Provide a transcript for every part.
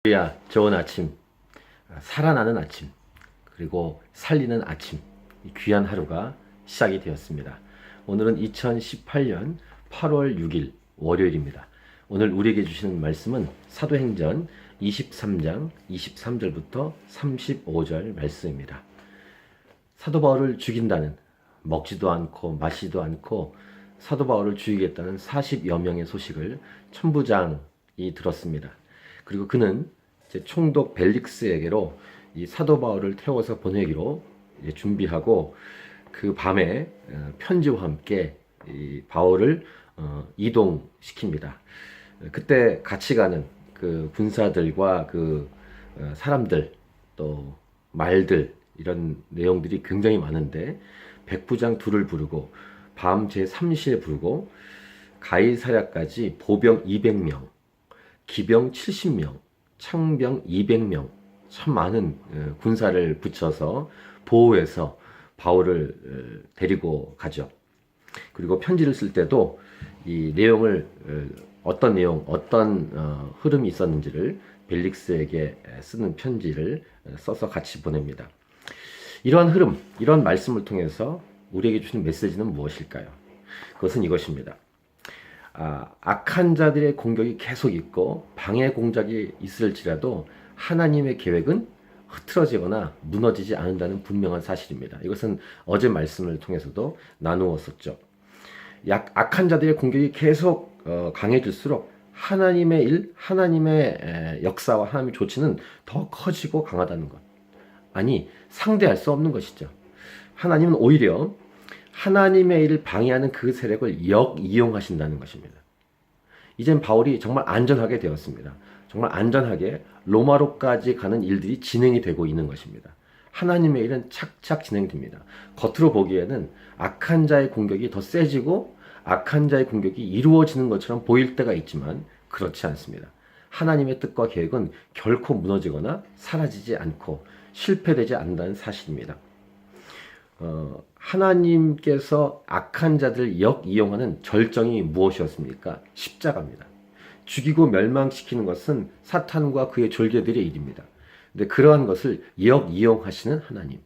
야, 좋은 아침, 살아나는 아침, 그리고 살리는 아침, 이 귀한 하루가 시작이 되었습니다. 오늘은 2018년 8월 6일 월요일입니다. 오늘 우리에게 주시는 말씀은 사도행전 23장 23절부터 35절 말씀입니다. 사도 바울을 죽인다는, 먹지도 않고 마시지도 않고 사도 바울을 죽이겠다는 40여 명의 소식을 천부장이 들었습니다. 그리고 그는 이제 총독 벨릭스에게로 이 사도 바울을 태워서 보내기로 준비하고, 그 밤에 편지와 함께 이 바울을 이동시킵니다. 그때 같이 가는 그 군사들과 그 사람들, 또 말들, 이런 내용들이 굉장히 많은데, 백부장 둘을 부르고 밤 제3시에 부르고 가이사랴까지 보병 200명, 기병 70명, 창병 200명, 참 많은 군사를 붙여서 보호해서 바울을 데리고 가죠. 그리고 편지를 쓸 때도 이 내용을, 어떤 내용, 어떤 흐름이 있었는지를 벨릭스에게 쓰는 편지를 써서 같이 보냅니다. 이러한 흐름, 이런 말씀을 통해서 우리에게 주는 메시지는 무엇일까요? 그것은 이것입니다. 악한 자들의 공격이 계속 있고 방해 공작이 있을지라도 하나님의 계획은 흐트러지거나 무너지지 않는다는 분명한 사실입니다. 이것은 어제 말씀을 통해서도 나누었었죠. 악한 자들의 공격이 계속 강해질수록 하나님의 일, 하나님의 역사와 하나님의 조치는 더 커지고 강하다는 것. 아니, 상대할 수 없는 것이죠. 하나님은 오히려 하나님의 일을 방해하는 그 세력을 역이용하신다는 것입니다. 이젠 바울이 정말 안전하게 되었습니다. 정말 안전하게 로마로까지 가는 일들이 진행이 되고 있는 것입니다. 하나님의 일은 착착 진행됩니다. 겉으로 보기에는 악한 자의 공격이 더 세지고 악한 자의 공격이 이루어지는 것처럼 보일 때가 있지만 그렇지 않습니다. 하나님의 뜻과 계획은 결코 무너지거나 사라지지 않고 실패되지 않는다는 사실입니다. 하나님께서 악한 자들을 역이용하는 절정이 무엇이었습니까? 십자가입니다. 죽이고 멸망시키는 것은 사탄과 그의 졸개들의 일입니다. 근데 그러한 것을 역이용하시는 하나님,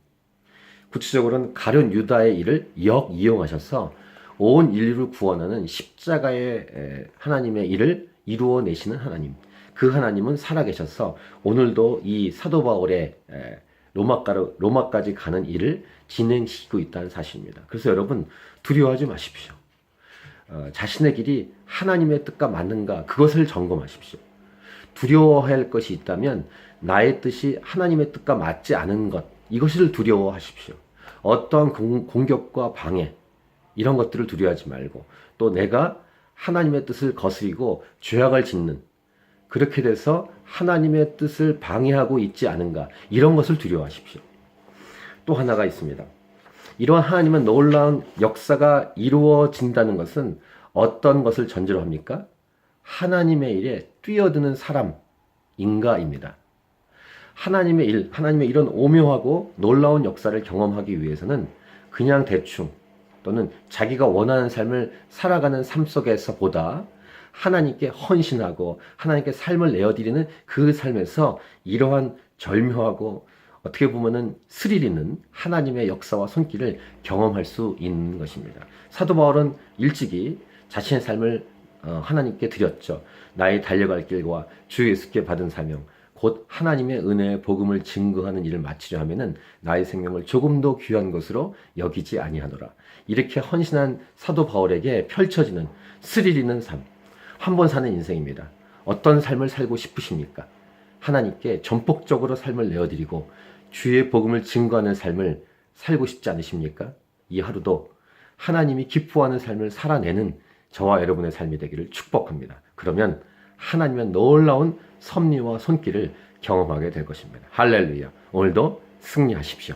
구체적으로는 가룟 유다의 일을 역이용하셔서 온 인류를 구원하는 십자가의 하나님의 일을 이루어내시는 하나님, 그 하나님은 살아계셔서 오늘도 이 사도 바울의 로마까지 가는 일을 진행시키고 있다는 사실입니다. 그래서 여러분, 두려워하지 마십시오. 자신의 길이 하나님의 뜻과 맞는가, 그것을 점검하십시오. 두려워할 것이 있다면 나의 뜻이 하나님의 뜻과 맞지 않은 것, 이것을 두려워하십시오. 어떠한 공격과 방해, 이런 것들을 두려워하지 말고, 또 내가 하나님의 뜻을 거스리고 죄악을 짓는, 그렇게 돼서 하나님의 뜻을 방해하고 있지 않은가, 이런 것을 두려워하십시오. 또 하나가 있습니다. 이러한 하나님은 놀라운 역사가 이루어진다는 것은 어떤 것을 전제로 합니까? 하나님의 일에 뛰어드는 사람인가입니다. 하나님의 일, 하나님의 이런 오묘하고 놀라운 역사를 경험하기 위해서는 그냥 대충 또는 자기가 원하는 삶을 살아가는 삶 속에서보다 하나님께 헌신하고 하나님께 삶을 내어드리는 그 삶에서 이러한 절묘하고 어떻게 보면은 스릴 있는 하나님의 역사와 손길을 경험할 수 있는 것입니다. 사도 바울은 일찍이 자신의 삶을 하나님께 드렸죠. 나의 달려갈 길과 주 예수께 받은 사명, 곧 하나님의 은혜의 복음을 증거하는 일을 마치려 하면은 나의 생명을 조금도 귀한 것으로 여기지 아니하노라. 이렇게 헌신한 사도 바울에게 펼쳐지는 스릴 있는 삶, 한 번 사는 인생입니다. 어떤 삶을 살고 싶으십니까? 하나님께 전폭적으로 삶을 내어드리고 주의 복음을 증거하는 삶을 살고 싶지 않으십니까? 이 하루도 하나님이 기뻐하는 삶을 살아내는 저와 여러분의 삶이 되기를 축복합니다. 그러면 하나님의 놀라운 섭리와 손길을 경험하게 될 것입니다. 할렐루야. 오늘도 승리하십시오.